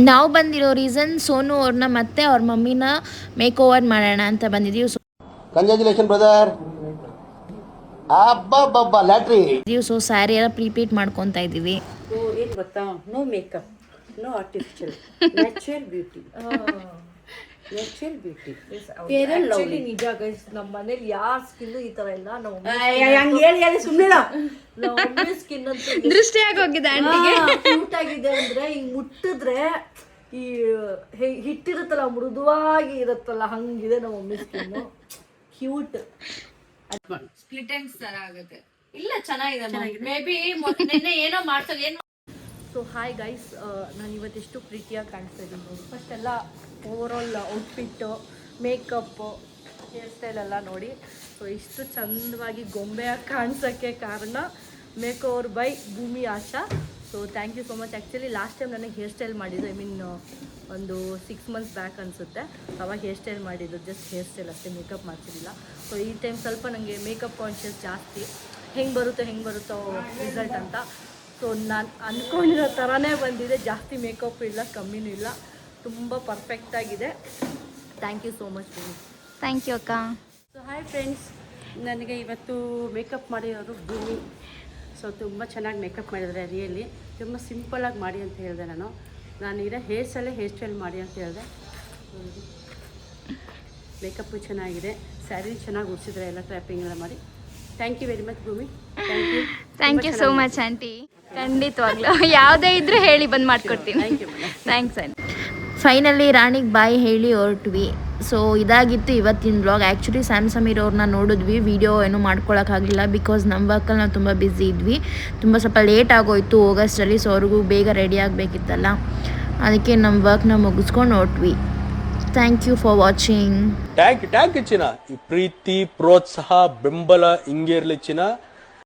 ನಾವು ಬಂದಿರೋ ರೀಸನ್ ಸೋನು ಅವ್ರನ್ನ ಮತ್ತೆ ಅವ್ರ ಮಮ್ಮಿನ ಮೇಕ್ ಓವರ್ ಮಾಡೋಣ ಅಂತ ಬಂದಿದ್ದೀವಿ. Congratulation brother. ಅಬ್ಬಬ್ಬಬ್ಬ ಲ್ಯಾಟ್ರಿ. ಸೊ ಸ್ಯಾರಿ ಎಲ್ಲ ಪ್ರೀಪೇಡ್ ಮಾಡ್ಕೊತಾ ಇದ್ದೀವಿ. ಏನು ಗೊತ್ತಾ, no makeup, no artificial, natural beauty. Natural beauty actually ನಿಜ ಗೈಸ್, ನಮ್ಮ ಮನೇಲಿ ಯಾರ ಸ್ಕಿನ್ ಈ ತರ ಇಲ್ಲ. ನಾವು ಹೇಳಿ ಸುಮ್ಮನೆ ನಮ್ಮ ಸ್ಕಿನ್ ಅಂತ ದೃಷ್ಟಿ ಆಗೋಗಿದೆ ಕ್ಯೂಟ್ ಆಗಿದೆ ಅಂದ್ರೆ ಹಿಂಗ್ ಮುಟ್ಟಿದ್ರೆ ಈ ಹಿಟ್ಟಿರುತ್ತಲ್ಲ ಮೃದುವಾಗಿ ಇರುತ್ತಲ್ಲ ಹಂಗಿದೆ ನಮ್ಮ mummy skin. Cute split ends ತರ ಆಗುತ್ತೆ. ಇಲ್ಲ ಚೆನ್ನಾಗಿದೆ, ಮೇ ಬಿ ನಿನ್ನೆ ಏನೋ ಮಾಡ್ತಾರೆ ಏನು. ಸೊ ಹಾಯ್ ಗೈಸ್, ನಾನು ಇವತ್ತೆಷ್ಟು ಪ್ರೀತಿಯಾಗಿ ಕಾಣಿಸ್ತಾ ಇದ್ದೀನಿ ನೋಡಿ. ಫಸ್ಟ್ ಎಲ್ಲ over all outfit, makeup, hair style ಎಲ್ಲ ನೋಡಿ. ಸೊ ಇಷ್ಟು ಚಂದವಾಗಿ ಗೊಂಬೆಯಾಗಿ ಕಾಣಿಸೋಕ್ಕೆ ಕಾರಣ make over by Bhoomi Asha. So thank you so much. Actually last time ನನಗೆ ಹೇರ್ ಸ್ಟೈಲ್ ಮಾಡಿದ್ದು, ಐ ಮೀನ್ ಒಂದು 6 months ಬ್ಯಾಕ್ ಅನಿಸುತ್ತೆ, ಅವಾಗ ಹೇರ್ ಸ್ಟೈಲ್ ಮಾಡಿದ್ದು. ಜಸ್ಟ್ ಹೇರ್ ಸ್ಟೈಲ್ ಅಷ್ಟೇ, ಮೇಕಪ್ ಮಾಡ್ತಿರಲಿಲ್ಲ. ಸೊ ಈ ಟೈಮ್ ಸ್ವಲ್ಪ ನನಗೆ ಮೇಕಪ್ ಕಾನ್ಷಿಯಸ್ ಜಾಸ್ತಿ, ಹೆಂಗೆ ಬರುತ್ತೋ ರಿಸಲ್ಟ್ ಅಂತ. ಸೊ ನಾನು ಅಂದ್ಕೊಂಡಿರೋ ಥರನೇ ಬಂದಿದೆ, ಜಾಸ್ತಿ ಮೇಕಪ್ ಇಲ್ಲ, ಕಮ್ಮಿನೂ ಇಲ್ಲ, ತುಂಬ ಪರ್ಫೆಕ್ಟಾಗಿದೆ. Thank you so much Bhoomi. Thank you ಅಕ್ಕ. ಸೊ ಹಾಯ್ ಫ್ರೆಂಡ್ಸ್, ನನಗೆ ಇವತ್ತು ಮೇಕಪ್ ಮಾಡಿರೋರು ಭೂಮಿ. ಸೊ ತುಂಬ ಚೆನ್ನಾಗಿ ಮೇಕಪ್ ಮಾಡಿದರೆ, ರಿಯಲಿ ತುಂಬ ಸಿಂಪಲಾಗಿ ಮಾಡಿ ಅಂತ ಹೇಳಿದೆ. ನಾನೀಗ ಹೇರ್ ಸ್ಟೈಲ್ ಮಾಡಿ ಅಂತ ಹೇಳಿದೆ. ಮೇಕಪ್ಪು ಚೆನ್ನಾಗಿದೆ, ಸ್ಯಾರಿ ಚೆನ್ನಾಗಿ ಉಡಿಸಿದ್ರೆ, ಎಲ್ಲ ಟ್ರ್ಯಾಪಿಂಗ್ ಎಲ್ಲ ಮಾಡಿ. Thank you very much Bhoomi. Thank you so much aunty. ಖಂಡಿತವಾಗ್ಲೂ ಯಾವುದೇ ಇದ್ರೂ ಹೇಳಿ ಬಂದು ಮಾಡಿಕೊಡ್ತೀನಿ. Thank you. Thanks aunty. Finally ರಾಣಿಗೆ ಬಾಯ್ ಹೇಳಿ ಹೊರಟ್ವಿ. ಸೊ ಇದಾಗಿತ್ತು ಇವತ್ತಿನ ಬ್ಲಾಗ್. ಆ್ಯಕ್ಚುಲಿ ಸ್ಯಾಮ್ ಸಮೀರ್ ಅವ್ರನ್ನ ನೋಡಿದ್ವಿ, ವಿಡಿಯೋ ಏನೂ ಮಾಡ್ಕೊಳಕ್ಕಾಗಲಿಲ್ಲ, ಬಿಕಾಸ್ ನಮ್ಮ ವರ್ಕಲ್ಲಿ ನಾವು ತುಂಬ ಬ್ಯುಸಿ ಇದ್ವಿ. ಸ್ವಲ್ಪ ಲೇಟ್ ಆಗೋಯ್ತು ಆಗಸ್ಟಲ್ಲಿ. ಸೊ ಅವ್ರಿಗೂ ಬೇಗ ರೆಡಿ ಆಗಬೇಕಿತ್ತಲ್ಲ, ಅದಕ್ಕೆ ನಮ್ಮ ವರ್ಕ್ನ ಮುಗಿಸ್ಕೊಂಡು ಹೊರಟ್ವಿ. Thank you for watching. Thank ಚಿನ್ನ. ಈ ಪ್ರೀತಿ, ಪ್ರೋತ್ಸಾಹ, ಬೆಂಬಲ ಹಿಂಗೆ ಇರಲಿ ಚಿನ್ನ.